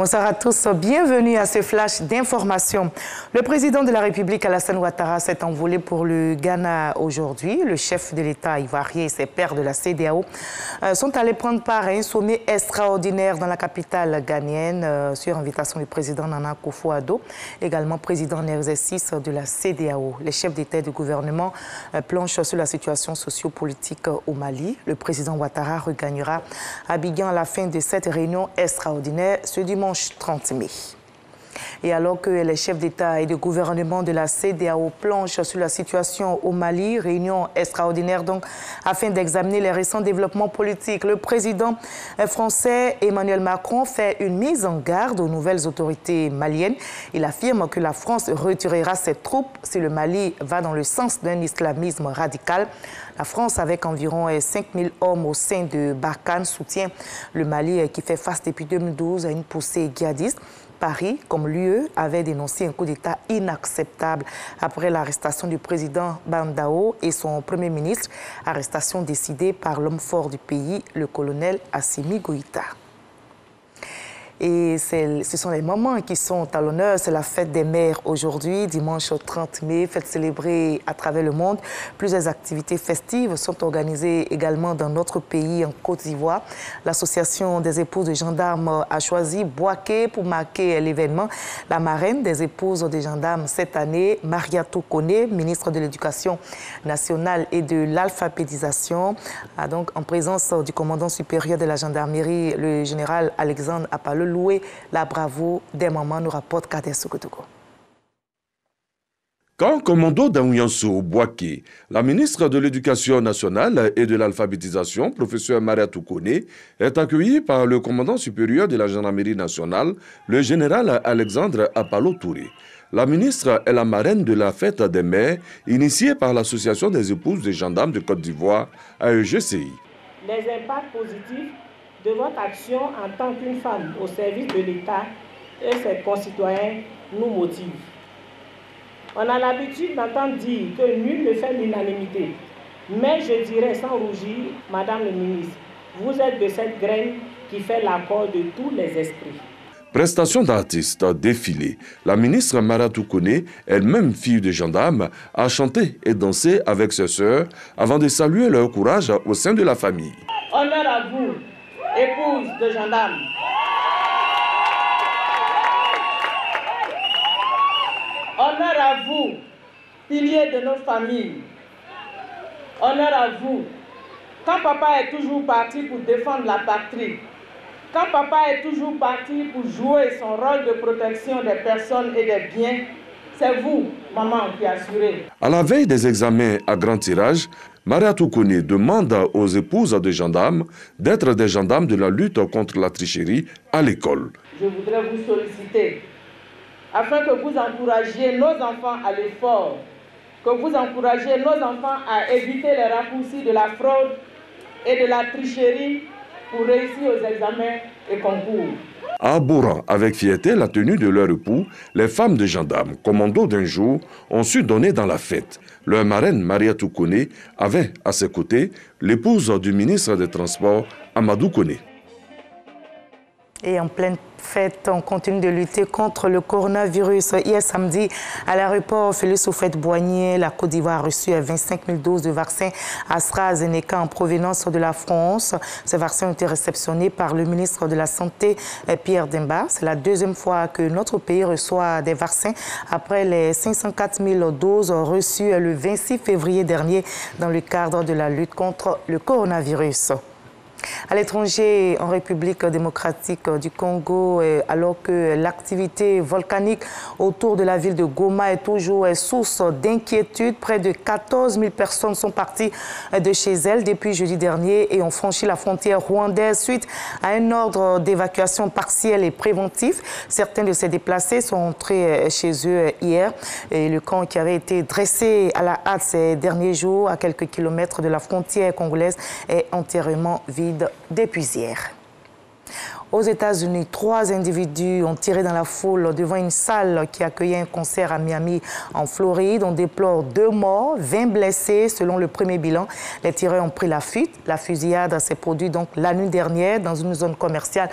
Bonsoir à tous, bienvenue à ce flash d'information. Le président de la République, Alassane Ouattara, s'est envolé pour le Ghana aujourd'hui. Le chef de l'État ivoirien et ses pairs de la CEDEAO sont allés prendre part à un sommet extraordinaire dans la capitale ghanéenne sur invitation du président Nana Akufo-Addo, également président en exercice de la CEDEAO. Les chefs d'État et de gouvernement planchent sur la situation sociopolitique au Mali. Le président Ouattara regagnera Abidjan à la fin de cette réunion extraordinaire ce dimanche 30 mai. Et alors que les chefs d'État et de gouvernement de la CEDEAO planchent sur la situation au Mali, réunion extraordinaire donc afin d'examiner les récents développements politiques, le président français Emmanuel Macron fait une mise en garde aux nouvelles autorités maliennes. Il affirme que la France retirera ses troupes si le Mali va dans le sens d'un islamisme radical. La France, avec environ 5000 hommes au sein de Barkhane, soutient le Mali qui fait face depuis 2012 à une poussée djihadiste. Paris, comme l'UE, avait dénoncé un coup d'État inacceptable après l'arrestation du président Bandao et son premier ministre, arrestation décidée par l'homme fort du pays, le colonel Assimi Goïta. Et ce sont les moments qui sont à l'honneur. C'est la fête des mères aujourd'hui, dimanche 30 mai, fête célébrée à travers le monde. Plusieurs activités festives sont organisées également dans notre pays, en Côte d'Ivoire. L'association des épouses de gendarmes a choisi Boaké pour marquer l'événement. La marraine des épouses des gendarmes cette année, Mariatou Koné, ministre de l'Éducation nationale et de l'alphabétisation, a donc en présence du commandant supérieur de la gendarmerie, le général Alexandre Apalo, louer la bravoure des mamans, nous rapporte Kader Sokotogo. Quand commando d'Aouyanso Boaké, la ministre de l'Éducation nationale et de l'alphabétisation, professeur Mariatou Koné, est accueillie par le commandant supérieur de la gendarmerie nationale, le général Alexandre Apalo Touré. La ministre est la marraine de la fête des mères, initiée par l'Association des épouses des gendarmes de Côte d'Ivoire, AEGCI. Les impacts positifs de votre action en tant qu'une femme au service de l'État et ses concitoyens nous motivent. On a l'habitude d'entendre dire que nul ne fait l'unanimité. Mais je dirais sans rougir, Madame le ministre, vous êtes de cette graine qui fait l'accord de tous les esprits. Prestation d'artistes, défilé. La ministre Mariatou Koné, elle-même fille de gendarme, a chanté et dansé avec ses sœurs avant de saluer leur courage au sein de la famille. Honneur à vous, épouse de gendarme. Honneur à vous, piliers de nos familles. Honneur à vous. Quand papa est toujours parti pour défendre la patrie, quand papa est toujours parti pour jouer son rôle de protection des personnes et des biens, c'est vous, maman, qui assurez. À la veille des examens à grand tirage, Mariatou Koné demande aux épouses des gendarmes d'être des gendarmes de la lutte contre la tricherie à l'école. Je voudrais vous solliciter afin que vous encouragiez nos enfants à l'effort, que vous encouragiez nos enfants à éviter les raccourcis de la fraude et de la tricherie pour réussir aux examens et concours. Arborant avec fierté la tenue de leur époux, les femmes de gendarmes, commando d'un jour, ont su donner dans la fête. Leur marraine Mariatou Koné avait à ses côtés l'épouse du ministre des Transports, Amadou Koné. Et en pleine fête, on continue de lutter contre le coronavirus. Hier samedi, à l'aéroport Félix Houphouët-Boigny, la Côte d'Ivoire a reçu 25 000 doses de vaccins AstraZeneca en provenance de la France. Ces vaccins ont été réceptionnés par le ministre de la Santé, Pierre Demba. C'est la deuxième fois que notre pays reçoit des vaccins après les 504 000 doses reçues le 26 février dernier dans le cadre de la lutte contre le coronavirus. À l'étranger, en République démocratique du Congo, alors que l'activité volcanique autour de la ville de Goma est toujours source d'inquiétude, près de 14 000 personnes sont parties de chez elles depuis jeudi dernier et ont franchi la frontière rwandaise suite à un ordre d'évacuation partielle et préventif. Certains de ces déplacés sont entrés chez eux hier et le camp qui avait été dressé à la hâte ces derniers jours à quelques kilomètres de la frontière congolaise est entièrement vide depuis hier. Aux États-Unis, 3 individus ont tiré dans la foule devant une salle qui accueillait un concert à Miami, en Floride. On déplore 2 morts, 20 blessés. Selon le premier bilan, les tireurs ont pris la fuite. La fusillade s'est produite donc la nuit dernière dans une zone commerciale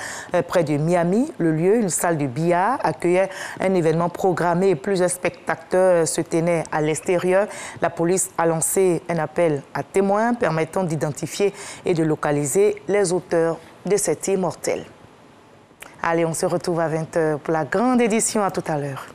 près de Miami. Le lieu, une salle de billard, accueillait un événement programmé et plusieurs spectateurs se tenaient à l'extérieur. La police a lancé un appel à témoins permettant d'identifier et de localiser les auteurs de cet tir mortel. Allez, on se retrouve à 20h pour la grande édition. À tout à l'heure.